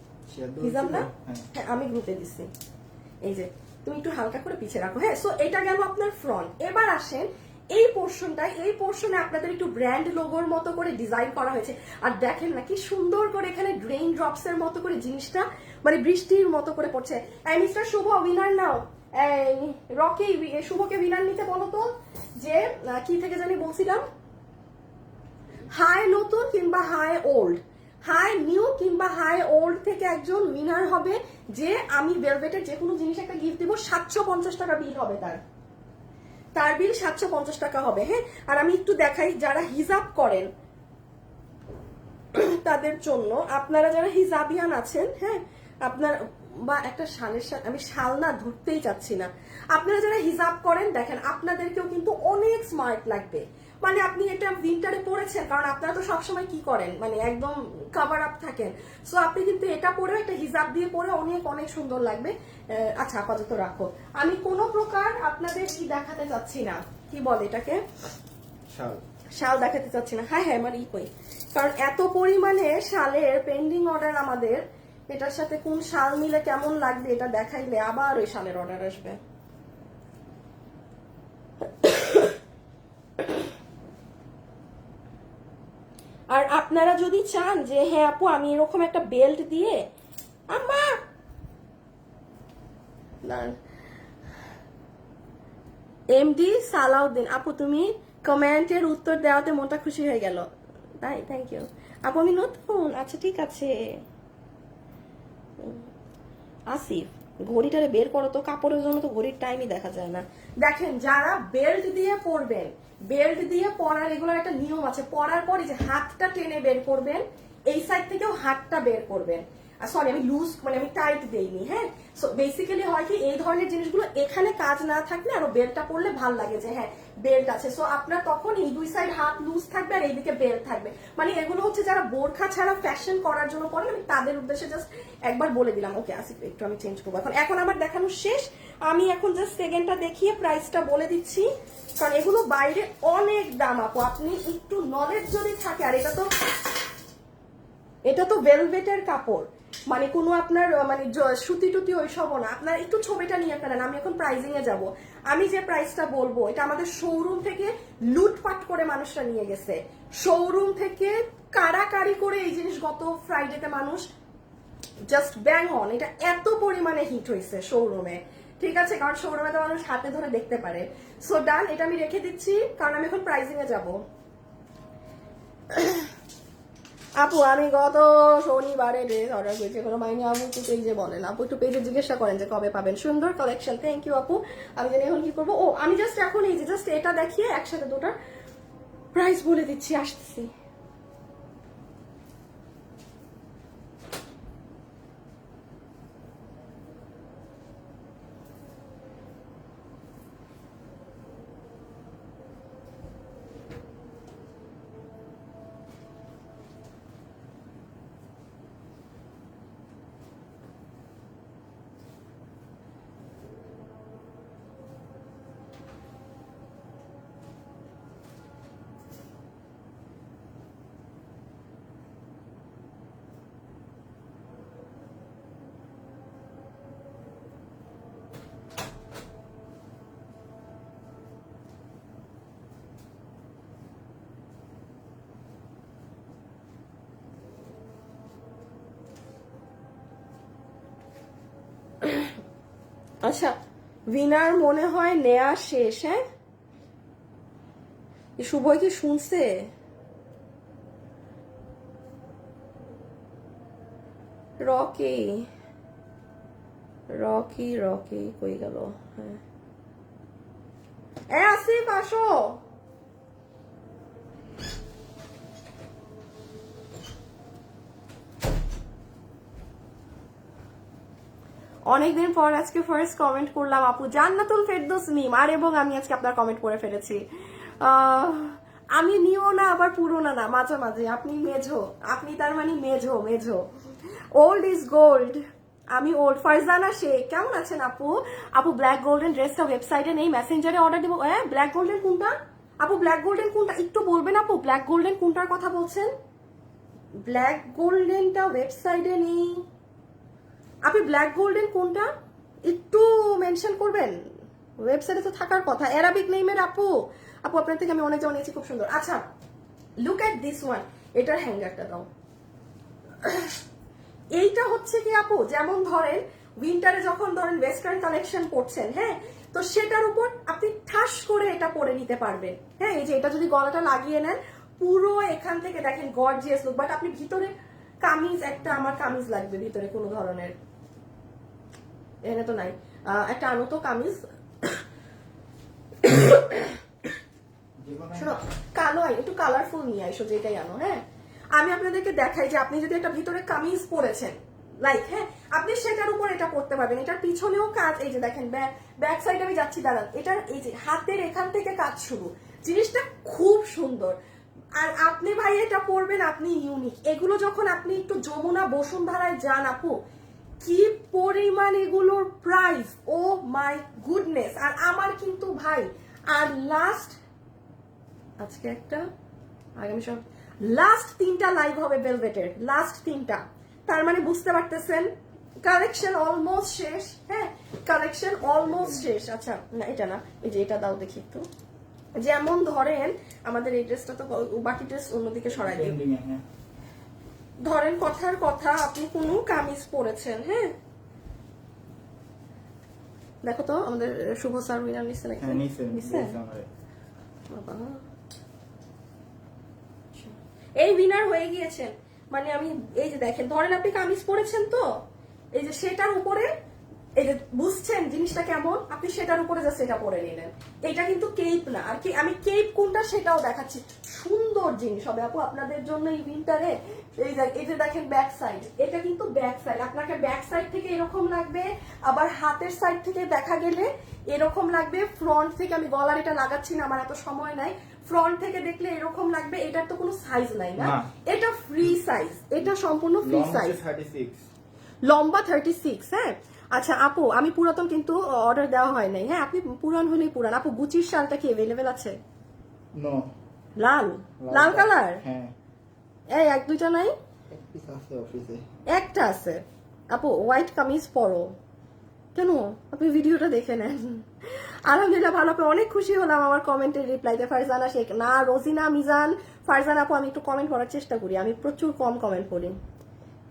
হিজাব না? হ্যাঁ আমি গ্রুপে দিচ্ছি, এই যে তুমি একটু হালকা করে পিছিয়ে রাখো, হ্যাঁ। সো এটা গেল আপনার ফ্রন্ট। এবার আসেন এই পোর্শনটায়, এই পোর্শনে আপনাদের একটু ব্র্যান্ড লোগোর মতো করে ডিজাইন করা হয়েছে, আর দেখেন না কি সুন্দর করে এখানে ড্রেইন ড্রপস এর মতো করে জিনিসটা মানে বৃষ্টির মতো করে পড়ছে। এই মিস্টার শুভ উইনার নাও, রকি শুভকে উইনার নিতে বলো তো, যে কি থেকে জানি বলছিলাম, হাই নতুন কিংবা হাই ওল্ড, হাই নিউ কিংবা হাই ওল্ড থেকে একজন উইনার হবে, যে আমি ভেলভেটের যে কোনো জিনিস একটা গিফট দিব, 750 টাকা বিল হবে, তার বিল 750 টাকা হবে, হ্যাঁ। আর আমি একটু দেখাই যারা হিজাব করেন তাদের জন্য, আপনারা যারা হিজাবিয়ান আছেন, হ্যাঁ আপনার বা একটা শালের সাথে, আমি শাল না ধরতেই চাচ্ছি না, আপনারা যারা হিজাব করেন দেখেন আপনাদেরকেও কিন্তু অনেক স্মার্ট লাগবে। মানে আপনি এটা উইন্টারে পরেছেন, কারণ আপনারা তো সবসময় কি করেন, মানে একদম কভার আপ থাকেন, সো আপনি কিন্তু এটা পরে একটা হিজাব দিয়ে পরে অনেক অনেক সুন্দর লাগবে। আচ্ছা আপাতত রাখো, আমি কোনো প্রকার আপনাদের কি দেখাতে চাচ্ছি না, কি বলে এটাকে, শাল দেখাতে চাচ্ছি না, হ্যাঁ হ্যাঁ আমার কই, কারণ এত পরিমাণে শালের পেন্ডিং অর্ডার আমাদের, এটার সাথে কোন শাল মিলে কেমন লাগবে এটা দেখাইলে আবার ওই শালের অর্ডার আসবে। আর আপনারা যদি চান যে হ্যাঁ আপু আমি এরকম একটা বেল্ট দিয়ে আম্মা এমডি সালাউদ্দিন আপু, তুমি কমেন্টের উত্তর দেওয়াতে মনটা খুশি হয়ে গেল, তাই থ্যাংক ইউ আপু। আমি নতুন, আচ্ছা ঠিক আছে। আসিফ, ঘড়িটারে বের করো তো, কাপড়ের জন্য তো ঘড়ির টাইমই দেখা যায় না। দেখেন, যারা বেল্ট দিয়ে পরবেন, বেল্ট দিয়ে পরার এগুলোর একটা নিয়ম আছে। পরার পরে যে হাতটা টেনে বের করবেন, এই সাইড থেকেও হাতটা বের করবেন। সরি, আমি লুজ মানে আমি টাইট দেইনি, হ্যাঁ। সো বেসিক্যালি হয় কি, এই ধরনের জিনিসগুলো এখানে কাজ না থাকলে আরো বেল্টটা পরলে ভাল লাগে যে হ্যাঁ বেল্ট আছে। সো আপনার তখন এই দুই সাইড হাত লুজ থাকবে আর এইদিকে বেল্ট থাকবে। মানে এগুলো হচ্ছে যারা বোরখা ছাড়া ফ্যাশন করার জন্য পড়েন, আমি তাদের উদ্দেশ্যে জাস্ট একবার বলে দিলাম। ওকে আসিফ, একটু আমি চেঞ্জ করবো এখন আমার দেখানো শেষ। আমি এখন জাস্ট সেকেন্ডটা দেখিয়ে প্রাইসটা বলে দিচ্ছি, কারণ এগুলো বাইরে অনেক দাম আপু। আপনি একটু নলেজ যদি থাকে, আর এটা তো ভেলভেটের কাপড়, মানে কোনো আপনার মানে সুতি টুতি ওইসবও না। আপনার একটু ছবিটা নিয়ে ফেলেন, আমি এখন প্রাইজিং এ যাব। আমি যে প্রাইসটা বলবো, এটা আমাদের শোরুম থেকে লুটপাট করে মানুষরা নিয়ে গেছে। শোরুম থেকে কাড়াকাড়ি করে এই জিনিস গত ফ্রাইডেতে মানুষ জাস্ট ব্যাং অন, এটা এত পরিমাণে হিট হয়েছে শোরুমে, ঠিক আছে, কারণ শোরুমে তো মানুষ হাতে ধরে দেখতে পারে। সো ডান, এটা আমি রেখে দিচ্ছি, কারণ আমি এখন প্রাইজিং এ যাব। আপু, আমি গত শনিবারে ড্রেস অর্ডার করেছি, কোনো মাইনে আপু একটু পেজে বলেন। আপু একটু পেজে জিজ্ঞাসা করেন যে কবে পাবেন। সুন্দর কালেকশন, থ্যাংক ইউ আপু। আমি জানি এখন কি করবো। ও, আমি জাস্ট এখন এই যে জাস্ট এটা দেখিয়ে একসাথে দুটার প্রাইস বলে দিচ্ছি, আসতেছি। আচ্ছা, উইনার মনে হয় নেয়া শেষ। হ্যাঁ, শুভই কি শুনছে? রকি রকি রকি কই গেল? হ্যাঁ, আসিফ আসো। অনেকদিন পর আজকে ফার্স্ট কমেন্ট করলাম আপু। জান্নাতুল ফেরদৌস মিম, আর এবং আমি আজকে আপনার কমেন্ট করে ফেলেছি। আমি নিও না আবার পুরোনো না, মাঝামাঝি। আপনি মেঝো, আপনি তার মানে মেঝো মেঝো। ওল্ড ইজ গোল্ড, আমি ওল্ড। ফারজানা শেখ, কেমন আছেন আপু? আপু, ব্ল্যাক গোল্ডেন ড্রেসটা ওয়েবসাইটে নেই, মেসেঞ্জারে অর্ডার দিব। হ্যাঁ, ব্ল্যাক গোল্ডেন কোনটা আপু? ব্ল্যাক গোল্ডেন কোনটা একটু বলবেন আপু? ব্ল্যাক গোল্ডেন কোনটার কথা বলছেন? ব্ল্যাক গোল্ডেনটা ওয়েবসাইটে নেই। আপনি ব্ল্যাক গোল্ডেন কোনটা একটু মেনশন করবেন? ওয়েবসাইটে তো থাকার কথা। অ্যারাবিক নেইমের আপু। আপু, আপনার থেকে আমি অনেক জামা নিয়েছি, খুব সুন্দর। আচ্ছা, লুক এট দিস ওয়ান। এটার হ্যাঙ্গারটা দাও। এইটা হচ্ছে কি আপু, যেমন ধরেন উইন্টারে যখন ধরেন ওয়েস্টার্ন কালেকশন পরছেন, হ্যাঁ, তো সেটার উপর আপনি ঠাস করে এটা পরে নিতে পারবেন। হ্যাঁ, এই যে এটা যদি গলাটা লাগিয়ে নেন, পুরো এখান থেকে দেখেন গর্জিয়াস লুক। বাট আপনি ভিতরে কামিজ, একটা আমার কামিজ লাগবে ভিতরে কোনো ধরনের, এখানে তো নাই, একটা আনো তো কামিজ। শোনো, কালো একটু কালারফুল নিয়ে আইসো, যেটাই আনো। হ্যাঁ, আমি আপনাদেরকে দেখাই যে আপনি যদি একটা ভিতরে কামিজ পরেছেন, লাইক, হ্যাঁ, আপনি সেটার উপর এটা পড়তে পারবেন। এটার পিছনেও কাজ, এই যে দেখেন ব্যাক সাইড আমি যাচ্ছি, দাঁড়ান, এটার এই যে হাতের এখান থেকে কাজ শুরু, জিনিসটা খুব সুন্দর। আর আপনি ভাই এটা পরবেন, আপনি ইউনিক। এগুলো যখন আপনি একটু যমুনা বসুন্ধরায় যান আপু, কি পরিমাণ এগুলোর প্রাইস, ও মাই গুডনেস। আর আমার কিন্তু ভাই, আর লাস্ট আজকে একটা, আগামী সব লাস্ট 3টা লাইভ হবে ভেলভেটের, লাস্ট 3টা। তার মানে বুঝতে পারতেছেন কালেকশন অলমোস্ট শেষ। হ্যাঁ, কালেকশন অলমোস্ট শেষ। আচ্ছা, না এটা না, এই যে এটা দাও দেখি একটু। যেমন ধরেন আমাদের এই ড্রেসটা তো, বাকি ড্রেস অন্যদিকে সরাই দিই। ধরেন কথার কথা আপনি কোনো কামিজ পরেছেন, হ্যাঁ, দেখো তো আমাদের শুভ স্যার উইনার নিচ্ছে নাকি? হ্যাঁ নিচে নিচ্ছে? বলছে আমারে। বাবা। এই উইনার হয়ে গিয়েছেন, মানে আমি এই যে দেখেন, ধরেন আপনি কামিজ পরেছেন তো, এই যে সেটার উপরে, এই যে বুঝছেন জিনিসটা কেমন, আপনি সেটার উপরে যা সেটা পরে নিলেন। এটা কিন্তু কেপ না, আর কি আমি কেপ কোনটা সেটাও দেখাচ্ছি। সুন্দর জিনিস হবে আপু আপনাদের জন্য এই উইন্টারে। এই যে দেখেন ব্যাক সাইড, এটা কিন্তু ব্যাক সাইড, আপনাকে ব্যাক সাইড থেকে এরকম লাগবে, আবার হাতের সাইড থেকে দেখা গেলে এরকম লাগবে, ফ্রন্ট থেকে আমি গলার এটা লাগাচ্ছি না, আমার এত সময় নাই, ফ্রন্ট থেকে দেখলে এরকম লাগবে। এটার তো কোনো সাইজ নাই না, এটা ফ্রি সাইজ, এটা সম্পূর্ণ ফ্রি সাইজ। 36 লম্বা 36, হ্যাঁ। আচ্ছা আপু, আমি পুরাতন কিন্তু অর্ডার দেওয়া হয় নাই, হ্যাঁ, আপনি পুরান হলেই পুরান। আপু গুচির শালটা কি অ্যাভেলেবেল আছে? নো লাল, লাল কালার, হ্যাঁ এই এক দুইটা নাই, এক পিস আছে অফিসে। একটা আছে। আপু হোয়াইট কামিজ পরো কেন, আপনি ভিডিওটা দেখে নেন। আলহামদুলিল্লাহ ভালো, আপনি অনেক খুশি হলাম আমার কমেন্টের রিপ্লাইতে। ফারজানা শেখ না, রোজিনা মিজান, ফারজানা আপু আমি একটু কমেন্ট করার চেষ্টা করি, আমি প্রচুর কম কমেন্ট করি,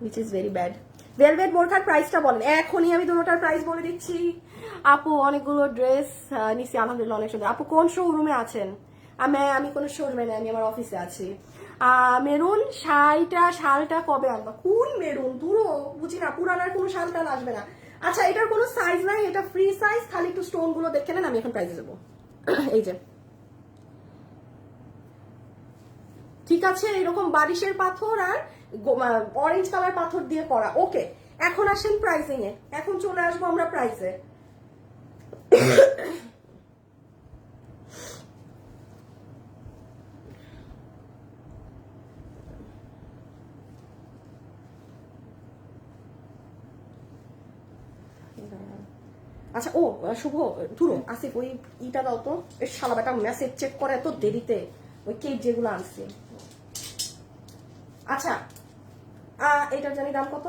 which is very bad. Velvet বোরখার প্রাইসটা বলেন এখনই, আমি দুটোটার প্রাইস বলে দিচ্ছি। আপু অনেকগুলো ড্রেস নিছি আলহামদুলিল্লাহ, অনেক সুন্দর। আপু কোন শোরুমে আছেন? আমি কোনো শোরুমে নেই, আমি আমার অফিসে আছি। মেরুন শালটা কবে আনবা? কোন মেরুন? পুরো বুঝি না, পুরানার কোনো শালটা আসবে না। আচ্ছা এটার কোনো সাইজ নাই, এটা ফ্রি সাইজ, খালি একটু স্টোন গুলো দেখে নেন, আমি এখন প্রাইস দেবো। এই যে ঠিক আছে, এরকম বারিশের পাথর আর অরেঞ্জ কালার পাথর দিয়ে করা। ওকে, এখন আসেন প্রাইসিং এ, এখন চলে আসবো আমরা প্রাইসে। আচ্ছা ও শুভ, ধুরো আসিফ ওই ইটা দাও তো, শালা বেটা মেসেজ চেক করে এত দেরিতে, ওই কেক যেগুলো আনছি। আচ্ছা এটার জানি দাম কত?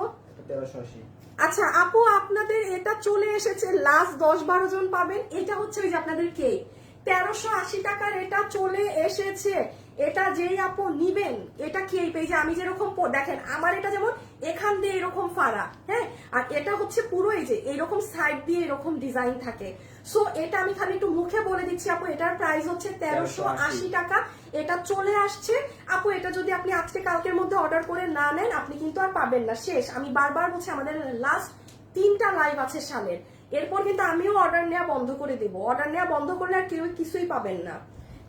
1380। আচ্ছা আপু আপনাদের এটা চলে এসেছে, লাস্ট 10-12 জন পাবেন। এটা হচ্ছে ওই যে আপনাদের কেক 1380 টাকার, এটা চলে এসেছে। এটা যেই আপু নিবেন, এটা খেয়ে পেয়ে যে আমি যেরকম দেখেন আমার এটা যেমন এখান দিয়ে এরকম ফাড়া, হ্যাঁ, আর এটা হচ্ছে পুরো এই যে এইরকম সাইড দিয়ে এরকম ডিজাইন থাকে। সো এটা আমি খালি একটু মুখে বলে দিচ্ছি আপু, এটার প্রাইস হচ্ছে 1380 টাকা। এটা চলে আসছে আপু, এটা যদি আপনি আজকে কালকের মধ্যে অর্ডার করে না নেন আপনি কিন্তু আর পাবেন না, শেষ। আমি বারবার বলছি আমাদের লাস্ট 3টা লাইভ আছে সালের, এরপর কিন্তু আমিও অর্ডার নেওয়া বন্ধ করে দেব। অর্ডার নেওয়া বন্ধ করলে আর কেউ কিছুই পাবেন না,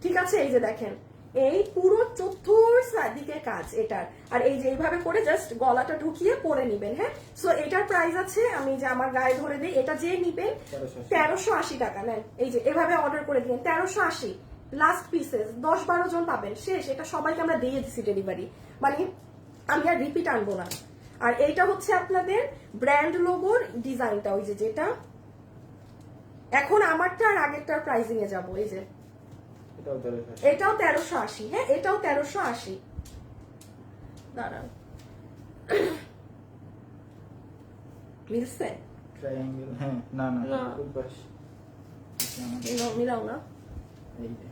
ঠিক আছে? এই যে দেখেন এই পুরো চতুর্দিকে কাজ এটার, আর এই যে এইভাবে করে জাস্ট গলাটা ঢুকিয়ে পরে নিবেন, হ্যাঁ। সো এটার প্রাইস আছে, আমি যে আমার গায়ে ধরে দিই, এটা যে নিবেন 1380 টাকা নেন। এই যে এভাবে অর্ডার করে দিন 1380, লাস্ট পিসেস 10-12 জন পাবেন, শেষ। এটা সবাইকে আমরা দিয়ে দিচ্ছি ডেলিভারি, মানে আমি আর রিপিট আনবো না। আর এইটা হচ্ছে আপনাদের ব্র্যান্ড লোগোর ডিজাইনটা, ওই যে যেটা এখন আমারটা আর আগেরটার প্রাইসিং এ যাবো। এই যে এটাও 1380, হ্যাঁ, এটাও 1380। দাঁড়ান মিলছে? ট্রায়াঙ্গেল, হ্যাঁ না না না। ফুল পাশ মিলাও না এই যে।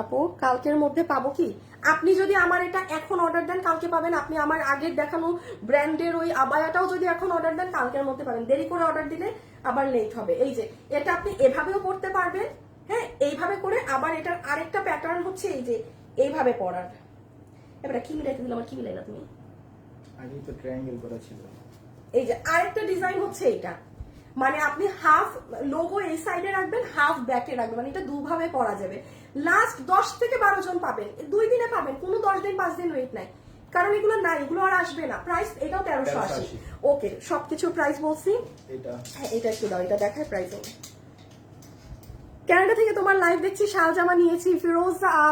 আপু কালকের মধ্যে পাবো কি? আপনি যদি আমার এটা এখন অর্ডার দেন কালকে পাবেন। আপনি আমার আগের দেখানো ব্র্যান্ডের ওই আবায়াটাও যদি এখন অর্ডার দেন কালকের মধ্যে পাবেন। দেরি করে অর্ডার দিলে আবার লেট হবে। এই যে এটা আপনি এভাবেও পড়তে পারবেন, হ্যাঁ, এইভাবে করে। আবার এটার আরেকটা প্যাটার্ন হচ্ছে এই যে এইভাবে পরার। এবারে কি মিলাইতে দিলাম, আমার কি মিলাইলা তুমি? আগে তো ট্রায়াঙ্গেল করা ছিল। এই যে আরেকটা ডিজাইন হচ্ছে এটা, মানে আপনি হাফ লোগো এই সাইডে রাখবেন, হাফ ব্যাকে রাখবেন, মানে এটা দুভাবে পরা যাবে। লাস্ট 10 থেকে 12 জন পাবেন, 2 দিনে পাবেন, কোনো 10 দিন 5 দিন ওয়েট নাই, কারণ এগুলো নাই, এগুলো আর আসবে না। প্রাইস এটাও 1380। ওকে, সবকিছুর প্রাইস বলছি। এটা হ্যাঁ এটা একটু দাও, এটা দেখায় প্রাইসিং। কানাডা থেকে তোমার লাইভ দেখছি, শালজামা নিয়েছি,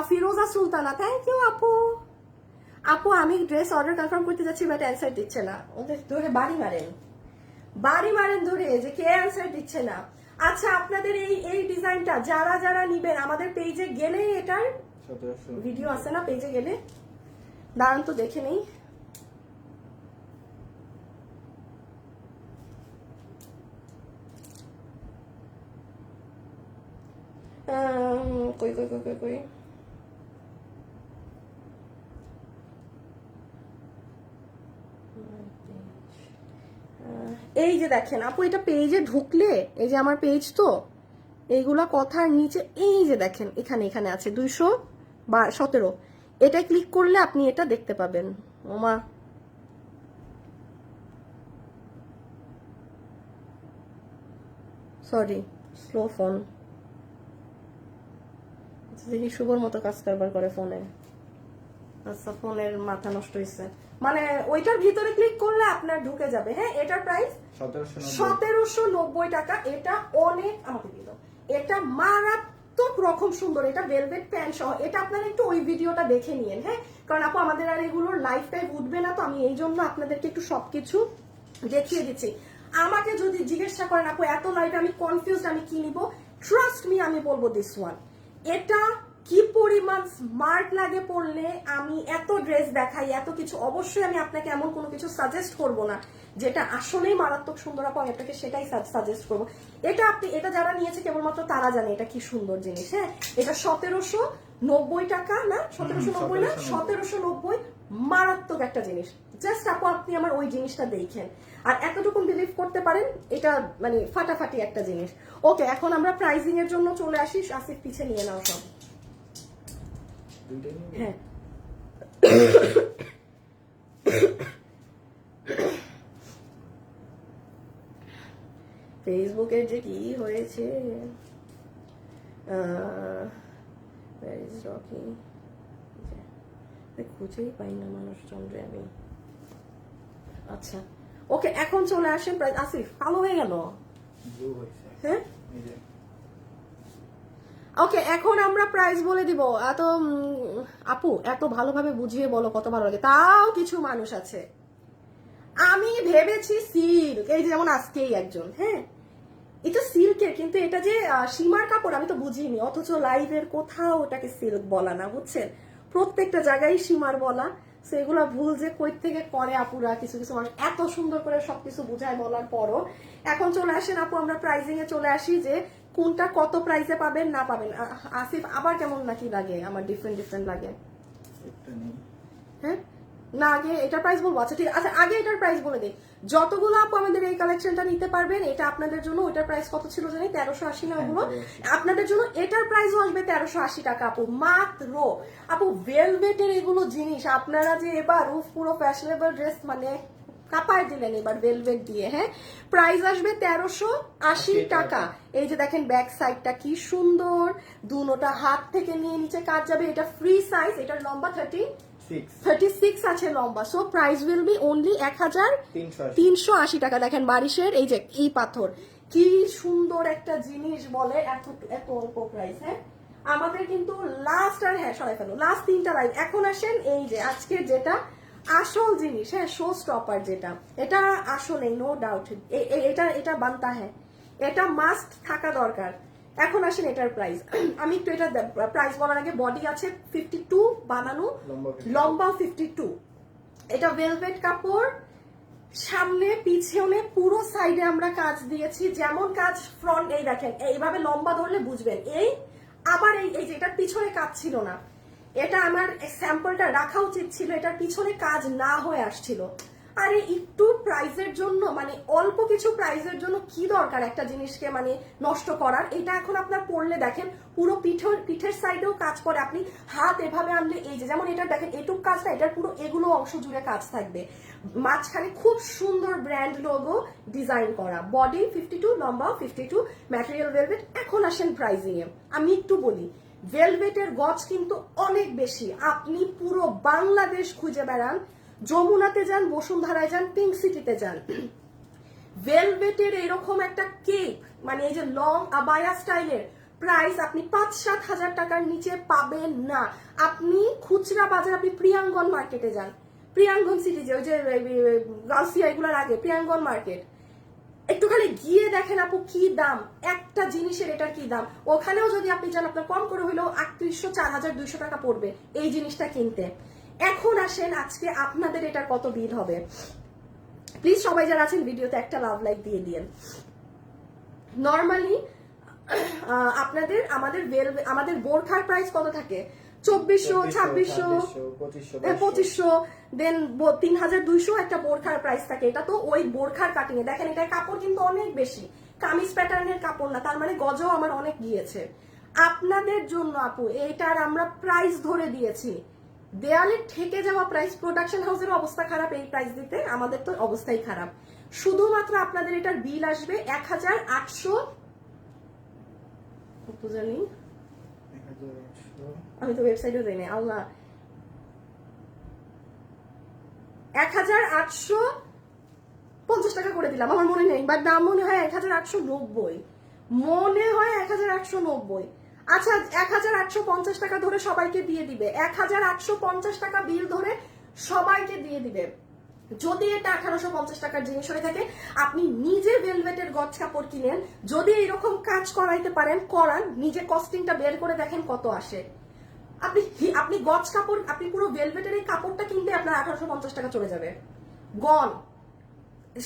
ফিরোজা সুলতানা, থ্যাংক ইউ আপু। আপু আমি ড্রেস অর্ডার কনফার্ম করতে যাচ্ছি, বাট অ্যান্সার দিচ্ছে না। ওদের ধরে বাড়ি মারেন ধরে, যে কে অ্যান্সার দিচ্ছে না। আচ্ছা আপনাদের এই ডিজাইনটা যারা নিবেন আমাদের পেজে গেলে, এটার 1700 ভিডিও আছে না পেজে গেলে? দাঁড়ান তো দেখে নেই। কই কই কই কই কই এই যে দেখেন আপু, এটা পেজে ঢুকলে, এই যে আমার পেজ তো, এইগুলা কথার নিচে এই যে দেখেন এখানে এখানে আছে 217, এটা ক্লিক করলে আপনি এটা দেখতে পাবেন। ওমা, সরি, স্লো ফোন, দেখি শুভর মতো কাজ কারবার করে ফোনে। আচ্ছা, ফোনের মাথা নষ্ট হয়েছে। মানে ওইটার ভিতরে ক্লিক করলে আপনার ঢুকে যাবে। হ্যাঁ, এটার প্রাইস 1790 টাকা। এটা অনেক, আমাকে দিল, এটা মারাত্মক রকম সুন্দর। এটা ভেলভেট প্যান্ট সহ। এটা আপনারা একটু ওই ভিডিওটা দেখে নিয়েন। হ্যাঁ, কারণ আপু আমাদের আর এগুলোর লাইফ টাইম উঠবে না, তো আমি এই জন্য আপনাদেরকে একটু সবকিছু দেখিয়ে দিচ্ছি। আমাকে যদি জিজ্ঞাসা করেন আপু এত লাইফে আমি কনফিউজড, আমি কি নিব, ট্রাস্ট মি আমি বলবো দিস ওয়ান। এটা কি পরিমাণ স্মার্ট লাগে পরলে। আমি এত ড্রেস দেখাই, এত কিছু, অবশ্যই আমি আপনাকে এমন কোনো কিছু সাজেস্ট করব না যেটা আসলেই মারাত্মক সুন্দর, আপু আমি আপনাকে সেটাই সাজেস্ট করবো। এটা আপনি, এটা যারা নিয়েছে কেবলমাত্র তারা জানে এটা কি সুন্দর জিনিস। হ্যাঁ, এটা 1790 টাকা না, 1790 না, 1790, মারাত্মক একটা জিনিস। জাস্ট আপু আপনি আমার ওই জিনিসটা দেখেন আর এতটুকু বিলিভ করতে পারেন, এটা মানে ফাটাফাটি একটা জিনিস। ওকে, এখন আমরা প্রাইজিং এর জন্য চলে আসি। আসিফ পিছে নিয়ে নাও সব। হ্যাঁ, ফেসবুকের যে কি হয়েছে, খুঁজেই পাই না মানুষজনরে আমি। আচ্ছা, ওকে, এখন চলে আসেন। আসিফ কালো হয়ে গেল। হ্যাঁ, ওকে, এখন আমরা প্রাইস বলে দিব। এত আপু এত ভালোভাবে বুঝিয়ে বলো, কত ভালো লাগে। তাও কিছু মানুষ আছে, আমি ভেবেছি সিল্ক, এই যেমন আজকেই একজন, হ্যাঁ এটা সিল্কের, কিন্তু এটা যে সীমার কাপড় আমি তো বুঝিনি, অথচ লাইভের কোথাও ওটাকে সিল্ক বলা না, বুঝছেন, প্রত্যেকটা জায়গায় সীমার বলা। সেগুলা ভুল যে কই থেকে করে আপুরা, কিছু কিছু মানুষ এত সুন্দর করে সবকিছু বুঝায় বলার পরও। এখন চলে আসেন আপু, আমরা প্রাইজিং এ চলে আসি যে কোনটা কত প্রাইসে পাবেন না পাবেন। আসিফ আবার কেমন নাকি লাগে, আমার ডিফারেন্ট লাগে। হ্যাঁ, না আগে এটার প্রাইস বলবো? আচ্ছা ঠিক আছে, আগে এটার প্রাইস বলে দিই। যতগুলো আপু আমাদের এই কালেকশনটা নিতে পারবেন, এটা আপনাদের জন্য, ওইটার প্রাইস কত ছিল জানি, 1380 না, ওগুলো আপনাদের জন্য এটার প্রাইসও আসবে 1380 টাকা আপু, মাত্র। আপু ভেলভেটের এগুলো জিনিস আপনারা যে এবার পুরো ফ্যাশনেবল ড্রেস মানে কাপায় দিলেন এবার ভেলভেট দিয়ে। হ্যাঁ, প্রাইস আসবে 1380 টাকা। এই যে দেখেন ব্যাক সাইডটা কি সুন্দর, দুনোটা হাত থেকে নিয়ে নিচে কাজ যাবে। এটা ফ্রি সাইজ, এটার লম্বা 36 আছে লম্বা। So price will be only 1380 টাকা। দেখেন বারিশের এই যে এই পাথর, কি সুন্দর একটা জিনিস বলে, এত অল্প প্রাইস। হ্যাঁ, আমাদের কিন্তু লাস্ট, আর হ্যাঁ সরাই ফেলো, লাস্ট 3টা লাইভ। এখন আসেন এই যে আজকের যেটা আসল জিনিস, হ্যাঁ শো স্টপার যেটা, এটা আসলে নো ডাউট এটা বানতা, হ্যাঁ এটা মাস্ট থাকা দরকার। এখন আসেন এটার প্রাইস। আমি একটু এটা প্রাইস বলার আগে, বডি আছে 52 বানানো, লম্বা 52। এটা ভেলভেট কাপড়, সামনে পিছনে পুরো সাইডে আমরা কাজ দিয়েছি। যেমন কাজ ফ্রন্ট, এই দেখেন এইভাবে লম্বা ধরলে বুঝবেন। এই আবার এই যে এটার পিছনে কাজ ছিল না, এটা আমার স্যাম্পলটা রাখা উচিত ছিল, এটার পিছনে কাজ না হয়ে আসছিল। আরে একটু প্রাইজের জন্য, মানে অল্প কিছু প্রাইজের জন্য কি দরকার একটা জিনিসকে মানে নষ্ট করার। এটা এখন আপনার পরলে দেখেন পুরো পিঠের সাইডেও কাজ করে। আপনি হাত এভাবে আনলে এই যে যেমন এটা দেখেন এটুক কাজটা, এটার পুরো এগুলো অংশ জুড়ে কাজ থাকবে। মাঝখানে খুব সুন্দর ব্র্যান্ড লোগো ডিজাইন করা। বডি 52, লম্বা 52, ম্যাটেরিয়াল ভেলভেট। এখন আসেন প্রাইজিং এ। আমি একটু বলি, ভেলভেটের গজ কিন্তু অনেক বেশি। আপনি পুরো বাংলাদেশ খুঁজে বেড়ান, যমুনাতে যান, বসুন্ধরায় যান, পিঙ্ক সিটিতে যান, ভেলভেটের এরকম একটা কেক মানে এই যে লং আবায়া স্টাইলের প্রাইস আপনি 5-7 হাজার টাকার নিচে পাবেন না। আপনি খুচরা বাজার, আপনি প্রিয়াঙ্গন মার্কেটে যান, প্রিয়াঙ্গন সিটি যে ওই যে গার্লসিয়া এগুলোর আগে প্রিয়াঙ্গন মার্কেট, একটুখানি গিয়ে দেখেন আপু কি দাম একটা জিনিসের, এটার কি দাম। ওখানেও যদি আপনি যান আপনার কম করে হইলেও 3800-4200 টাকা পড়বে এই জিনিসটা কিনতে। এখন আসেন আজকে আপনাদের এটার কত বিল হবে। প্লিজ সবাই যারা আছেন ভিডিওতে একটা লাভ লাইক দিয়ে দিন। নর্মালি আমাদের বোরখার প্রাইস কত থাকে, 2400, 2600, 2500, 2500, দেন 3200 একটা বোরখার প্রাইস থাকে। এটা তো ওই বোরখার কাটিং এ দেখেন, এটা কাপড় কিন্তু অনেক বেশি, কামিজ প্যাটার্নের কাপড় না, তার মানে গজও আমার অনেক গিয়েছে। আপনাদের জন্য আপু এইটার আমরা প্রাইস ধরে দিয়েছি, দেয়ালে ঠেকে যাওয়া প্রাইস। প্রোডাকশন হাউসের অবস্থা খারাপ এই প্রাইস দিতে, আমাদের তো অবস্থাই খারাপ। শুধুমাত্র আপনাদের এটার বিল আসবে 1800, কত জানি 1800, আমি তো ওয়েবসাইটেও যাই না, আল্লাহ, 1850 টাকা করে দিলাম, আমার মনে নেই, বাট দাম মনে হয় 1890, মনে হয় 1890। আচ্ছা 1850 টাকা ধরে সবাইকে দিয়ে দিবে, 1850 টাকা বিল ধরে সবাইকে দিয়ে দিবে। যদি এটা 1850 টাকার জিনিস হয়ে থাকে, আপনি নিজে ভেলভেটের গজ কাপড় কিনেন, যদি এইরকম কাজ করাইতে পারেন করান, নিজে কস্টিংটা বের করে দেখেন কত আসে। আপনি গজ কাপড়, আপনি পুরো ভেলভেটের এই কাপড়টা কিনতে আপনার 1850 টাকা চলে যাবে, গন।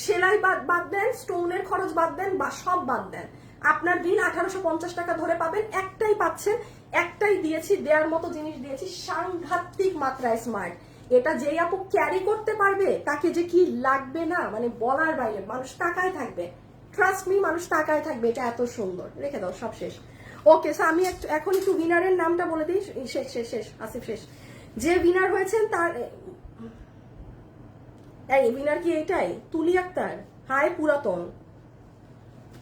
সেলাই বাদ দেন, স্টোনের খরচ বাদ দেন, বা সব বাদ দেন, আপনার বিল 1850 টাকা ধরে পাবেন। একটাই পাচ্ছেন, একটাই দিয়েছি, দেওয়ার মতো জিনিস দিয়েছি, সাংঘাতিক মাত্রায় স্মার্ট। এটা যেই আপু ক্যারি করতে পারবে তাকে যে কি লাগবে না, মানে বলার বাইরে, মানুষ তাকায় থাকবে, ট্রাস্ট মি, মানুষ তাকায় থাকবে, এটা এত সুন্দর। রেখে দাও, সব শেষ। ওকে, আমি এখন একটু উইনারের নামটা বলে দিই। শেষ শেষ শেষ, আসিফ শেষ। যে উইনার হয়েছেন তার, এই উইনার কি এইটাই? তুলি আক্তার, হাই পুরাতন,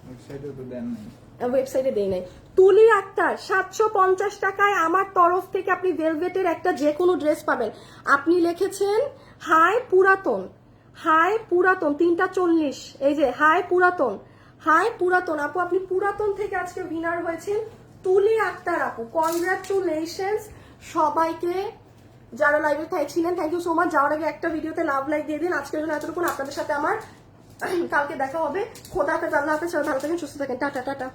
ওয়েবসাইটে তো দেন নাই। ওয়েবসাইটে দেই নাই। তুলি আক্তার 750 টাকায় আমার তরফ থেকে আপনি ভেলভেটের একটা যে কোনো ড্রেস পাবেন। আপনি লিখেছেন হাই পুরাতন, হাই পুরাতন, 3টা 40, এই যে হাই পুরাতন, হাই পুরাতন আপু, আপনি পুরাতন থেকে আজকে উইনার হয়েছেন তুলি আক্তার আপু, কনগ্রাচুলেশনস সবাইকে যারা লাইভে ছিলেন, থ্যাংক ইউ সো মাচ। যাওয়ার আগে একটা ভিডিওতে লাভ লাইক দিয়ে দিন। আজকের জন্য এতটুকু, আপনাদের সাথে আমার কালকে দেখা হবে। খোদা হাফেজ, আল্লাহ হাফেজ, ভালো থাকেন, সুস্থ থাকেন, টাটা টাটা।